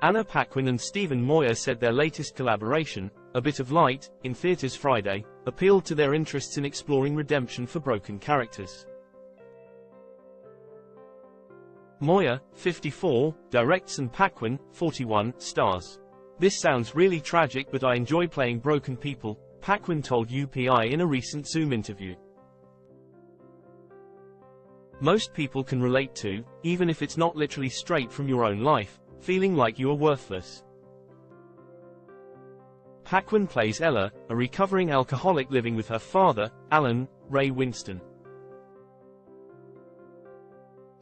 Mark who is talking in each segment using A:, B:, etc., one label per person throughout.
A: Anna Paquin and Stephen Moyer said their latest collaboration, A Bit of Light, in theaters Friday, appealed to their interests in exploring redemption for broken characters. Moyer, 54, directs and Paquin, 41, stars. "This sounds really tragic, but I enjoy playing broken people," Paquin told UPI in a recent Zoom interview. "Most people can relate to, even if it's not literally straight from your own life, feeling like you are worthless." Paquin plays Ella, a recovering alcoholic living with her father, Alan Ray Winston.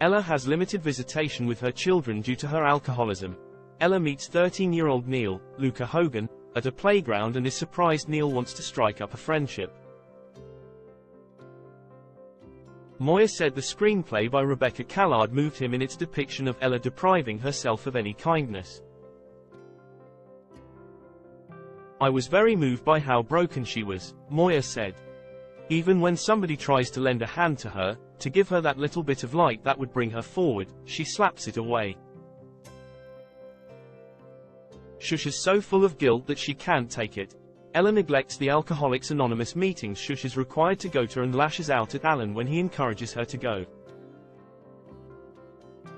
A: Ella has limited visitation with her children due to her alcoholism. Ella meets 13-year-old Neil, Luca Hogan, at a playground and is surprised Neil wants to strike up a friendship. Moyer said the screenplay by Rebecca Callard moved him in its depiction of Ella depriving herself of any kindness. "I was very moved by how broken she was," Moyer said. "Even when somebody tries to lend a hand to her, to give her that little bit of light that would bring her forward, she slaps it away. Shush is so full of guilt that she can't take it. Ella neglects the Alcoholics Anonymous meetings Shush is required to go to and lashes out at Alan when he encourages her to go.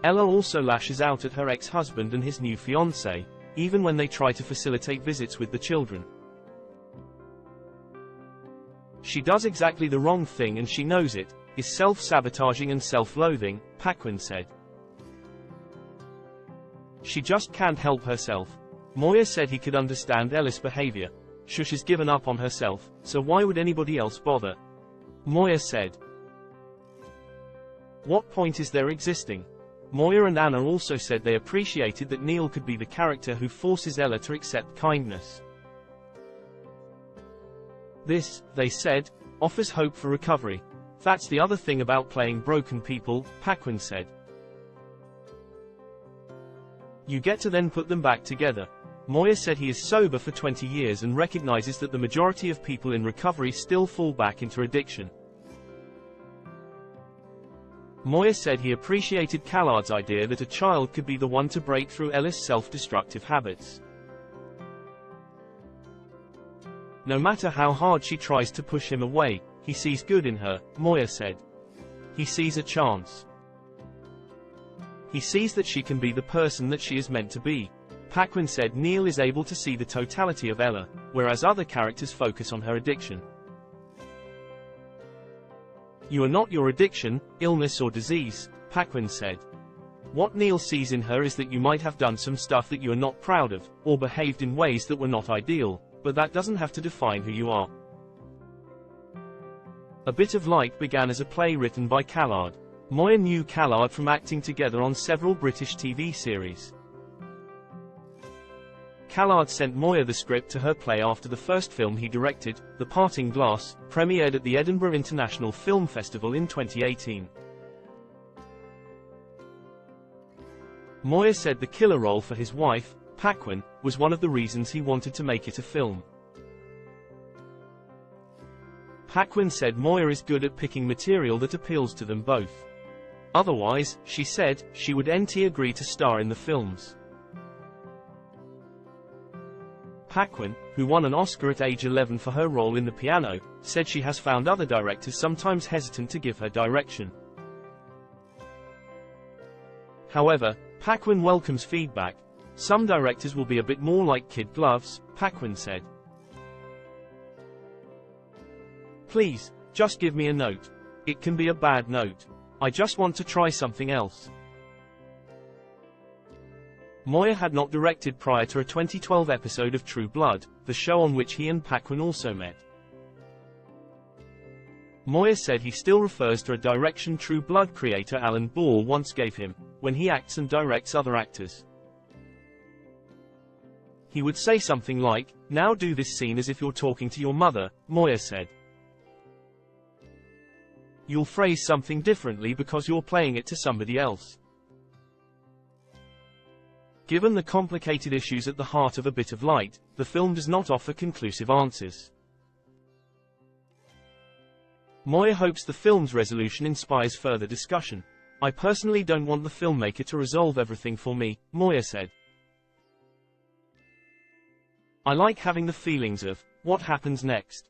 A: Ella also lashes out at her ex-husband and his new fiancé, even when they try to facilitate visits with the children. She does exactly the wrong thing and she knows it, is self-sabotaging and self-loathing," Paquin said. "She just can't help herself." Moyer said he could understand Ella's behavior. "Shush has given up on herself, so why would anybody else bother?" Moyer said. "What point is there existing?" Moyer and Anna also said they appreciated that Neil could be the character who forces Ella to accept kindness. "This," they said, "offers hope for recovery. That's the other thing about playing broken people," Paquin said. "You get to then put them back together." Moyer said he is sober for 20 years and recognizes that the majority of people in recovery still fall back into addiction. Moyer said he appreciated Callard's idea that a child could be the one to break through Ella's self-destructive habits. "No matter how hard she tries to push him away, he sees good in her," Moyer said. "He sees a chance. He sees that she can be the person that she is meant to be." Paquin said Neil is able to see the totality of Ella, whereas other characters focus on her addiction. "You are not your addiction, illness or disease," Paquin said. "What Neil sees in her is that you might have done some stuff that you are not proud of, or behaved in ways that were not ideal, but that doesn't have to define who you are." A Bit of Light began as a play written by Callard. Moyer knew Callard from acting together on several British TV series. Callard sent Moyer the script to her play after the first film he directed, The Parting Glass, premiered at the Edinburgh International Film Festival in 2018. Moyer said the killer role for his wife, Paquin, was one of the reasons he wanted to make it a film. Paquin said Moyer is good at picking material that appeals to them both. Otherwise, she said, she would agree to star in the films. Paquin, who won an Oscar at age 11 for her role in The Piano, said she has found other directors sometimes hesitant to give her direction. However, Paquin welcomes feedback. "Some directors will be a bit more like kid gloves," Paquin said. "Please, just give me a note. It can be a bad note. I just want to try something else." Moyer had not directed prior to a 2012 episode of True Blood, the show on which he and Paquin also met. Moyer said he still refers to a direction True Blood creator Alan Ball once gave him, when he acts and directs other actors. He would say something like, "Now do this scene as if you're talking to your mother," Moyer said. "You'll phrase something differently because you're playing it to somebody else." Given the complicated issues at the heart of A Bit of Light, the film does not offer conclusive answers. Moyer hopes the film's resolution inspires further discussion. "I personally don't want the filmmaker to resolve everything for me," Moyer said. I like having the feelings of, what happens next?